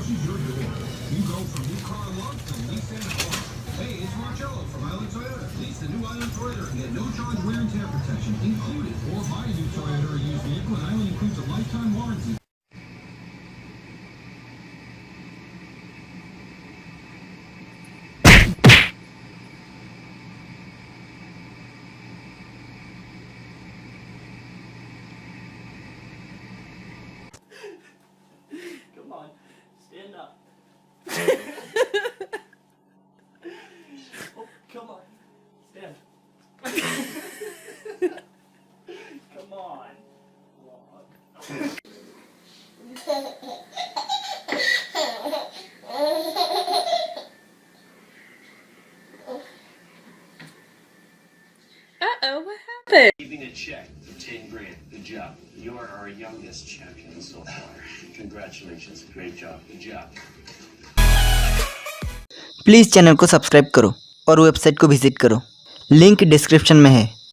pushes your door. You go from new car love to lease and home. Hey, it's Marcello from Island Toyota. Lease the new Island Toyota and get no charge wear and tear protection included. Or buy a new Toyota or used vehicle, and Island includes a lifetime warranty. Come on, stand up. Oh, come on, stand. Come on, walk. Uh-oh, what happened? Leaving a check for 10 grand. Good job. You are our youngest champion so far. Congratulations. Great job. Good job. Please channel को subscribe करो और website को visit करो, link description में है।